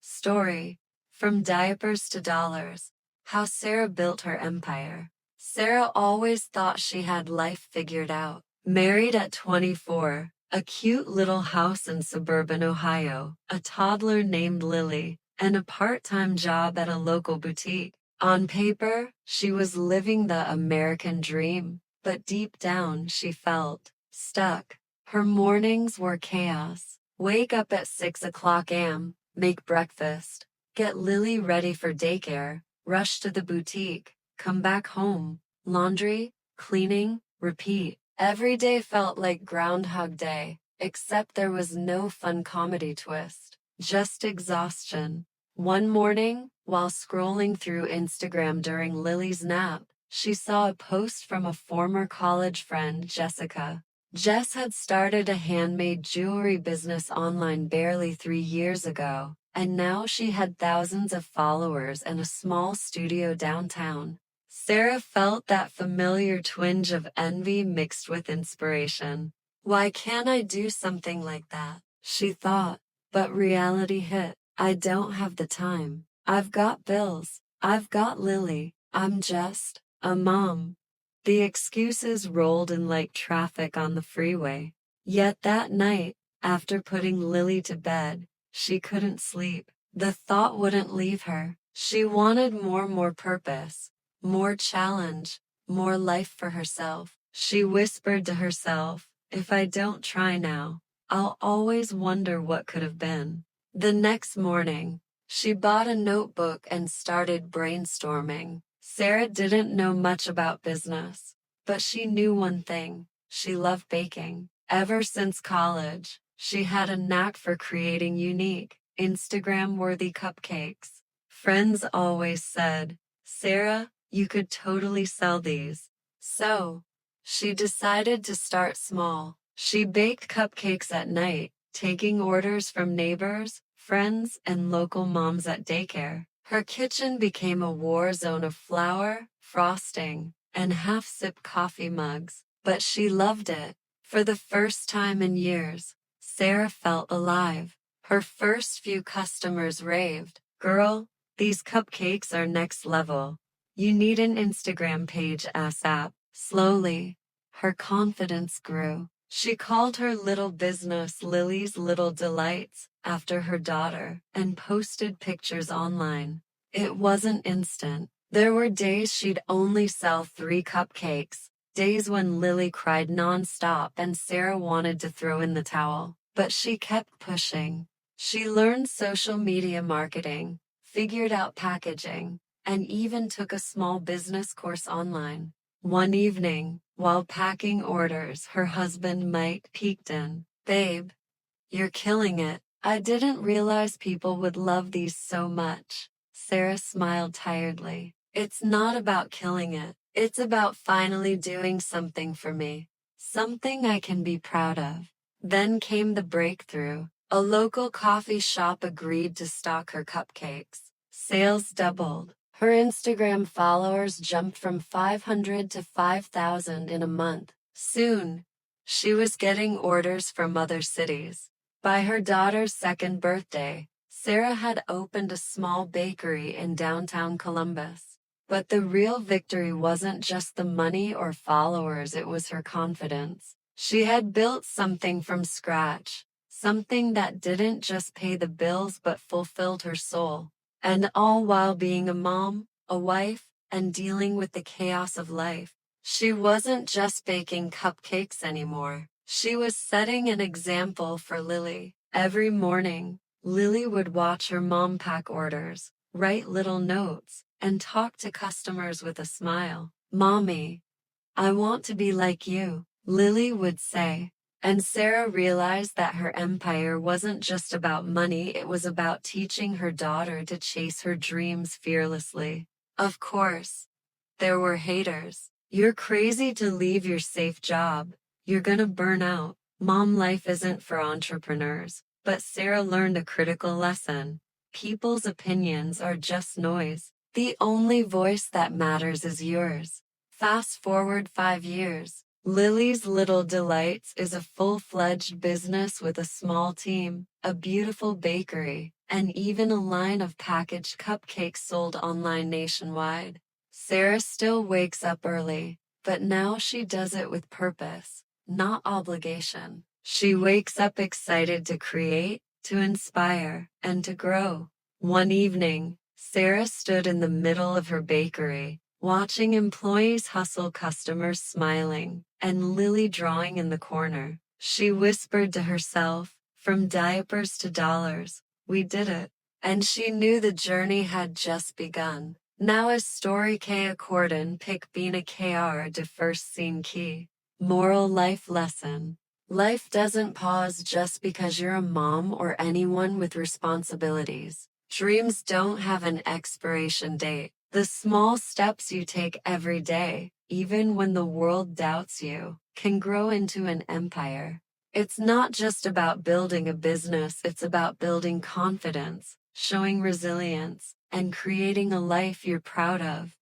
Story. From Diapers to Dollars. How Sarah Built Her Empire. Sarah always thought she had life figured out. Married at 24, a cute little house in suburban Ohio, a toddler named Lily, and a part-time job at a local boutique. On paper, she was living the American dream, but deep down she felt stuck. Her mornings were chaos. Wake up at 6 o'clock a.m., make breakfast, get Lily ready for daycare, rush to the boutique, come back home, laundry, cleaning, repeat. Every day felt like Groundhog Day, except there was no fun comedy twist, just exhaustion. One morning, while scrolling through Instagram during Lily's nap, she saw a post from a former college friend, Jessica. Jess had started a handmade jewelry business online barely 3 years ago, and now she had thousands of followers and a small studio downtown. Sarah felt that familiar twinge of envy mixed with inspiration. Why can't I do something like that? She thought, but reality hit. I don't have the time. I've got bills. I've got Lily. I'm just a mom. The excuses rolled in like traffic on the freeway. Yet that night, after putting Lily to bed, she couldn't sleep. The thought wouldn't leave her. She wanted more purpose, more challenge, more life for herself. She whispered to herself, if I don't try now, I'll always wonder what could have been. The next morning, she bought a notebook and started brainstorming. Sarah didn't know much about business, but she knew one thing. She loved baking. Ever since college, she had a knack for creating unique, Instagram-worthy cupcakes. Friends always said, Sarah, you could totally sell these. So, she decided to start small. She baked cupcakes at night, taking orders from neighbors, friends, and local moms at daycare. Her kitchen became a war zone of flour, frosting, and half-sip coffee mugs, but she loved it. For the first time in years, Sarah felt alive. Her first few customers raved, "Girl, these cupcakes are next level. You need an Instagram page ASAP." Slowly, her confidence grew. She called her little business Lily's Little Delights after her daughter and posted pictures online. It wasn't instant. There were days she'd only sell 3 cupcakes, days when Lily cried nonstop and Sarah wanted to throw in the towel. But she kept pushing. She learned social media marketing, figured out packaging, and even took a small business course online. One evening, while packing orders, her husband Mike peeked in. "Babe, you're killing it. I didn't realize people would love these so much." Sarah smiled tiredly. "It's not about killing it. It's about finally doing something for me. Something I can be proud of." Then came the breakthrough. A local coffee shop agreed to stock her cupcakes. Sales doubled. Her Instagram followers jumped from 500 to 5,000 in a month. Soon, she was getting orders from other cities. By her daughter's 2nd birthday, Sarah had opened a small bakery in downtown Columbus. But the real victory wasn't just the money or followers, it was her confidence. She had built something from scratch, something that didn't just pay the bills but fulfilled her soul. And all while being a mom, a wife, and dealing with the chaos of life. She wasn't just baking cupcakes anymore. She was setting an example for Lily. Every morning, Lily would watch her mom pack orders, write little notes, and talk to customers with a smile. "Mommy, I want to be like you," Lily would say. And Sarah realized that her empire wasn't just about money, it was about teaching her daughter to chase her dreams fearlessly. Of course, there were haters. "You're crazy to leave your safe job. You're gonna burn out. Mom life isn't for entrepreneurs." But Sarah learned a critical lesson. People's opinions are just noise. The only voice that matters is yours. Fast forward 5 years. Lily's Little Delights is a full-fledged business with a small team, a beautiful bakery, and even a line of packaged cupcakes sold online nationwide. Sarah still wakes up early, but now she does it with purpose, not obligation. She wakes up excited to create, to inspire, and to grow. One evening, Sarah stood in the middle of her bakery, watching employees hustle, customers smiling, and Lily drawing in the corner. She whispered to herself, "From diapers to dollars, we did it." And she knew the journey had just begun. Now a story K accordon pick bina kr de first scene key. Moral life lesson. Life doesn't pause just because you're a mom or anyone with responsibilities. Dreams don't have an expiration date. The small steps you take every day, even when the world doubts you, can grow into an empire. It's not just about building a business, it's about building confidence, showing resilience, and creating a life you're proud of.